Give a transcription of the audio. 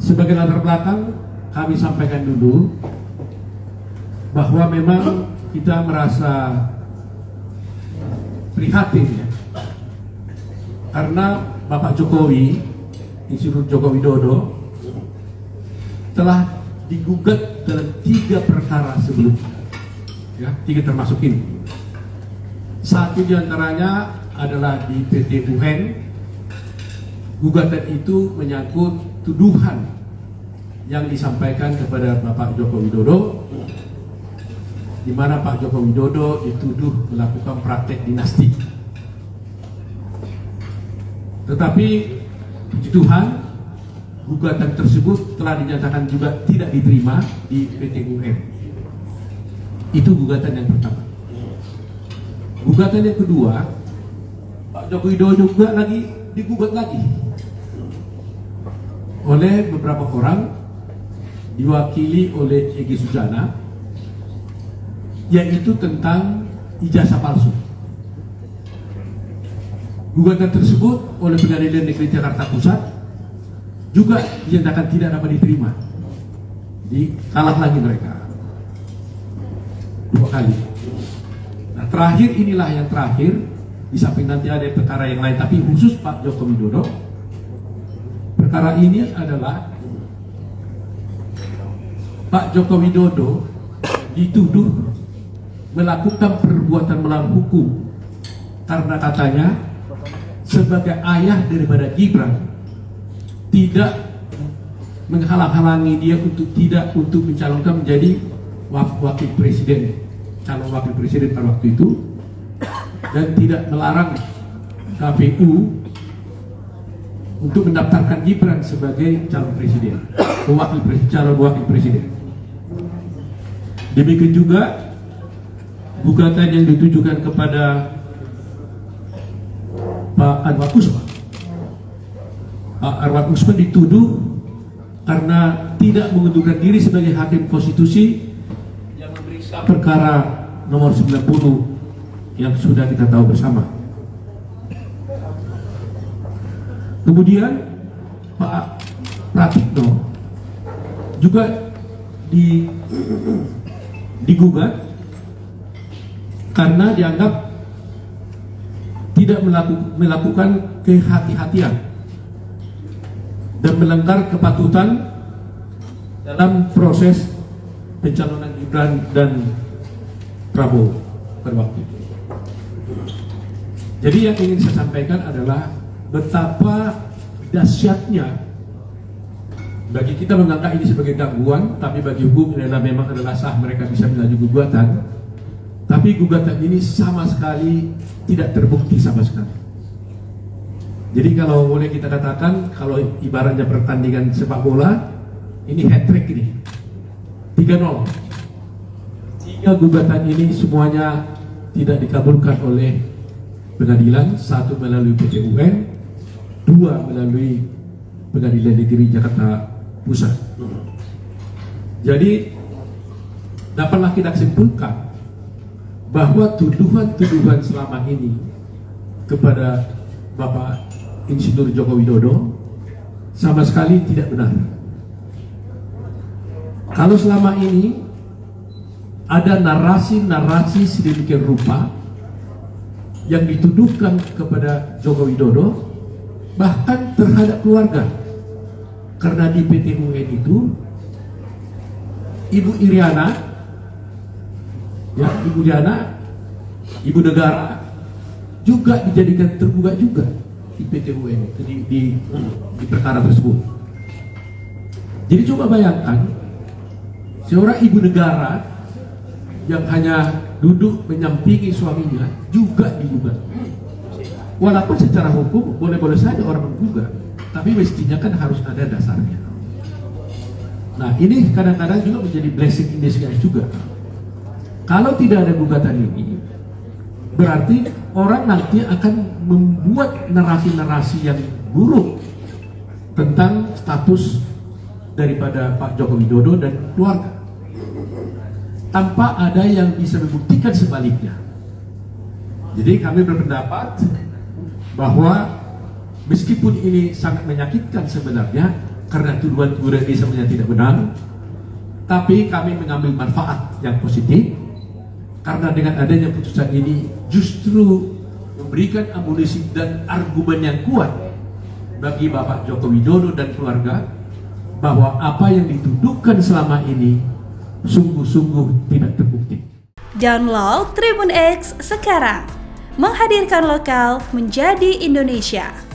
Sebagai latar belakang, kami sampaikan dulu bahwa memang kita merasa prihatin ya, karena Bapak Jokowi, Insinyur Joko Widodo telah digugat dalam 3 perkara sebelumnya, ya, 3 termasuk ini. Satu diantaranya adalah di PT UN. Gugatan itu menyangkut tuduhan yang disampaikan kepada Bapak Joko Widodo, di mana Pak Joko Widodo dituduh melakukan praktek dinasti. Tetapi puji Tuhan, gugatan tersebut telah dinyatakan juga tidak diterima di PT UN. Itu gugatan yang pertama. Gugatan yang kedua, Pak Joko Widodo juga digugat lagi oleh beberapa orang, diwakili oleh Egy Sujana, yaitu tentang ijazah palsu. Gugatan tersebut oleh Pengadilan Negeri Jakarta Pusat juga dinyatakan tidak dapat diterima. Kalah lagi mereka 2 kali. Nah, terakhir inilah yang terakhir, di samping nanti ada perkara yang lain, tapi khusus Pak Joko Widodo. Perkara ini adalah Pak Joko Widodo dituduh melakukan perbuatan melawan hukum karena katanya sebagai ayah daripada Gibran tidak menghalang-halangi dia untuk mencalonkan menjadi wakil presiden, calon wakil presiden pada waktu itu, dan tidak melarang KPU untuk mendaftarkan Gibran sebagai calon presiden, calon wakil presiden. Demikian juga gugatan yang ditujukan kepada Pak Anwar Usman. Pak Anwar Usman dituduh karena tidak mengundurkan diri sebagai hakim konstitusi yang memeriksa perkara nomor 90 yang sudah kita tahu bersama. Kemudian Pak Pratikno juga digugat karena dianggap tidak melakukan kehati-hatian dan melanggar kepatutan dalam proses pencalonan Gibran dan Prabowo pada waktu itu. Jadi yang ingin saya sampaikan adalah betapa dahsyatnya bagi kita menganggap ini sebagai gangguan, tapi bagi hukum ini memang adalah sah, mereka bisa mengajukan gugatan. Tapi gugatan ini sama sekali tidak terbukti sama sekali. Jadi kalau boleh kita katakan, kalau ibaratnya pertandingan sepak bola, ini hat-trick ini 3-0. 3 gugatan ini semuanya tidak dikabulkan oleh pengadilan, 1 melalui PT UN, 2 melalui Pengadilan Negeri Jakarta Pusat. Jadi dapatlah kita simpulkan bahwa tuduhan-tuduhan selama ini kepada Bapak Insinyur Joko Widodo sama sekali tidak benar. Kalau selama ini ada narasi-narasi sedemikian rupa yang dituduhkan kepada Joko Widodo, bahkan terhadap keluarga, karena di PT UN itu Ibu Iriana, ya, Ibu Diana, Ibu Negara juga dijadikan tergugat juga di PT UN di perkara tersebut. Jadi coba bayangkan seorang ibu negara yang hanya duduk menyampingi suaminya juga digugat. Walaupun secara hukum boleh-boleh saja orang menggugat, tapi mestinya kan harus ada dasarnya. Nah, ini kadang-kadang juga menjadi blessing in disguise juga. Kalau tidak ada gugatan ini, berarti orang nanti akan membuat narasi-narasi yang buruk tentang status daripada Pak Joko Widodo dan keluarga, tanpa ada yang bisa membuktikan sebaliknya. Jadi kami berpendapat bahwa meskipun ini sangat menyakitkan sebenarnya, karena tuduhan-tuduhan ini sebenarnya tidak benar. Tapi kami mengambil manfaat yang positif, karena dengan adanya putusan ini justru memberikan amunisi dan argumen yang kuat bagi Bapak Joko Widodo dan keluarga bahwa apa yang dituduhkan selama ini sungguh-sungguh tidak terbukti. Download Tribun X sekarang, menghadirkan lokal menjadi Indonesia.